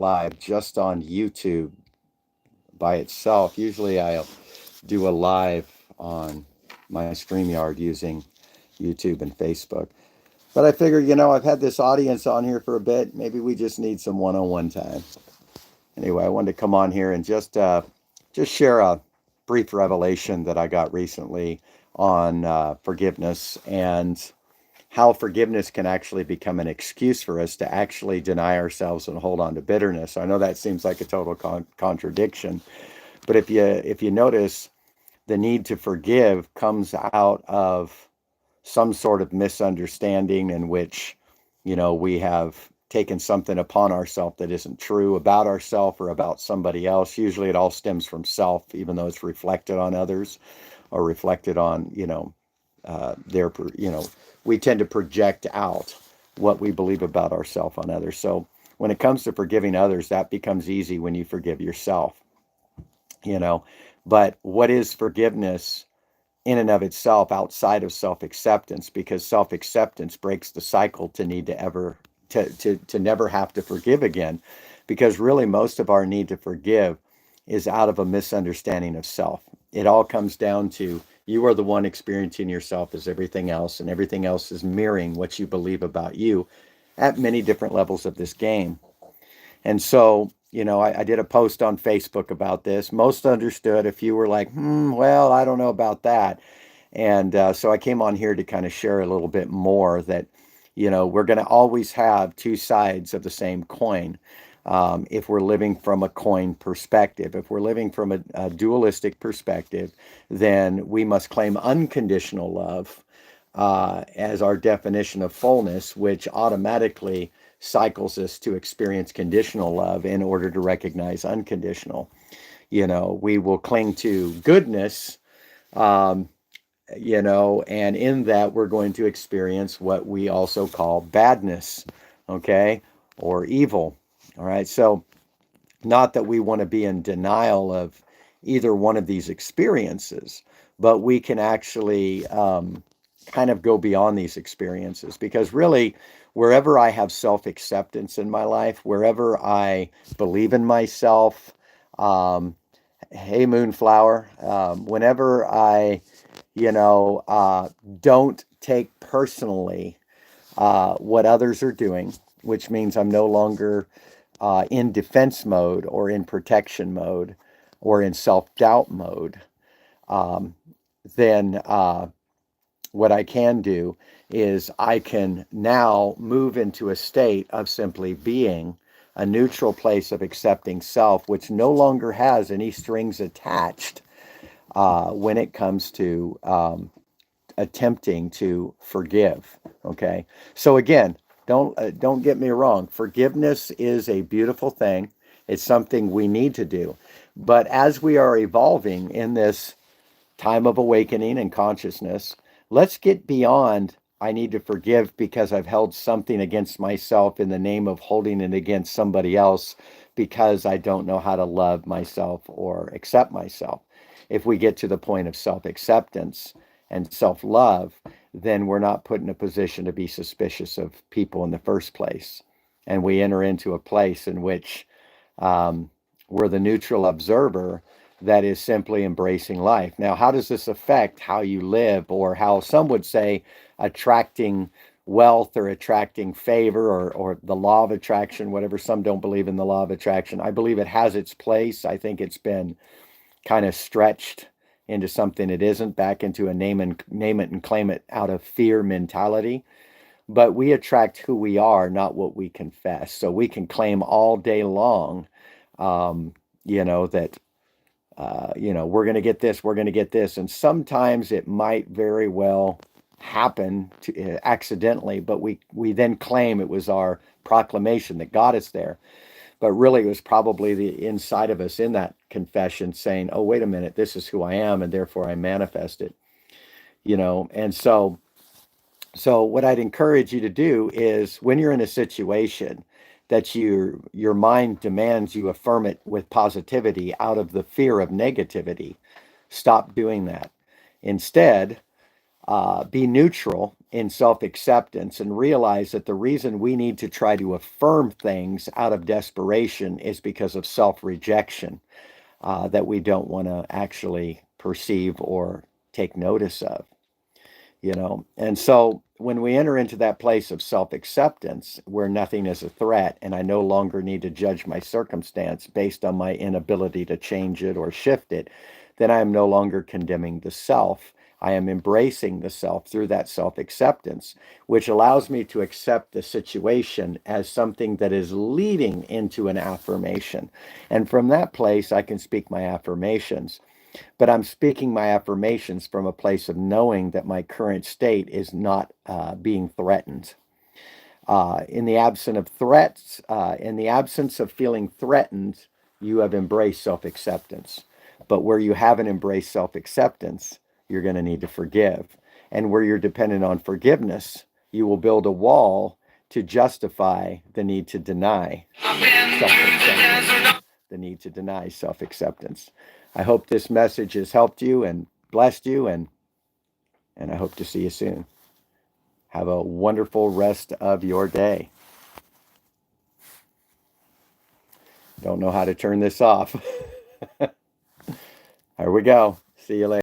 live just on YouTube by itself. Usually I'll do a live on my StreamYard using YouTube and Facebook. But I figure, I've had this audience on here for a bit. Maybe we just need some one-on-one time. Anyway, I wanted to come on here and just share a brief revelation that I got recently on forgiveness and how forgiveness can actually become an excuse for us to actually deny ourselves and hold on to bitterness. I know that seems like a total contradiction, but if you notice, the need to forgive comes out of some sort of misunderstanding in which, we have taken something upon ourselves that isn't true about ourselves or about somebody else. Usually it all stems from self, even though it's reflected on others or reflected on, their, we tend to project out what we believe about ourselves on others. So when it comes to forgiving others, that becomes easy when you forgive yourself, you know. But what is forgiveness in and of itself outside of self-acceptance? Because self-acceptance breaks the cycle to need to ever to never have to forgive again, because really most of our need to forgive is out of a misunderstanding of self. It all comes down to you are the one experiencing yourself as everything else, and everything else is mirroring what you believe about you at many different levels of this game. And so, I did a post on Facebook about this. Most understood. A few were like, well, I don't know about that. And so I came on here to kind of share a little bit more that, we're going to always have two sides of the same coin. If we're living from a coin perspective, if we're living from a dualistic perspective, then we must claim unconditional love as our definition of fullness, which automatically cycles us to experience conditional love in order to recognize unconditional. We will cling to goodness, um, and in that we're going to experience what we also call badness, okay, or evil. All right. So, not that we want to be in denial of either one of these experiences, but we can actually kind of go beyond these experiences, because really, wherever I have self acceptance in my life, wherever I believe in myself, um, hey, Moonflower, whenever I, you know, uh, don't take personally what others are doing, which means I'm no longer in defense mode or in protection mode or in self doubt mode, um, then what I can do is I can now move into a state of simply being a neutral place of accepting self, which no longer has any strings attached when it comes to attempting to forgive. Okay, so again, don't get me wrong. Forgiveness is a beautiful thing. It's something we need to do, but as we are evolving in this time of awakening and consciousness, let's get beyond I need to forgive because I've held something against myself in the name of holding it against somebody else because I don't know how to love myself or accept myself. If we get to the point of self acceptance and self love, then we're not put in a position to be suspicious of people in the first place. And we enter into a place in which um, we're the neutral observer that is simply embracing life. Now, how does this affect how you live, or how some would say attracting wealth or attracting favor, or the law of attraction, whatever? Some don't believe in the law of attraction. I believe it has its place. I think it's been kind of stretched into something it isn't, back into a name it and claim it out of fear mentality. But we attract who we are, not what we confess. So we can claim all day long, that we're going to get this, we're going to get this. And sometimes it might very well happen accidentally, but we then claim it was our proclamation that got us there. But really, it was probably the inside of us in that confession saying, oh, wait a minute, this is who I am, and therefore I manifest it. And so what I'd encourage you to do is, when you're in a situation that your mind demands you affirm it with positivity out of the fear of negativity, stop doing that. Instead, be neutral in self-acceptance and realize that the reason we need to try to affirm things out of desperation is because of self-rejection that we don't want to actually perceive or take notice of, you know. And so when we enter into that place of self-acceptance where nothing is a threat and I no longer need to judge my circumstance based on my inability to change it or shift it, then I am no longer condemning the self. I am embracing the self through that self-acceptance, which allows me to accept the situation as something that is leading into an affirmation. And from that place, I can speak my affirmations. But I'm speaking my affirmations from a place of knowing that my current state is not being threatened. In the absence of threats, in the absence of feeling threatened, you have embraced self-acceptance. But where you haven't embraced self-acceptance, you're going to need to forgive. And where you're dependent on forgiveness, you will build a wall to justify the need to deny self-acceptance. The need to deny self-acceptance. I hope this message has helped you and blessed you, and I hope to see you soon. Have a wonderful rest of your day. Don't know how to turn this off. Here we go. See you later.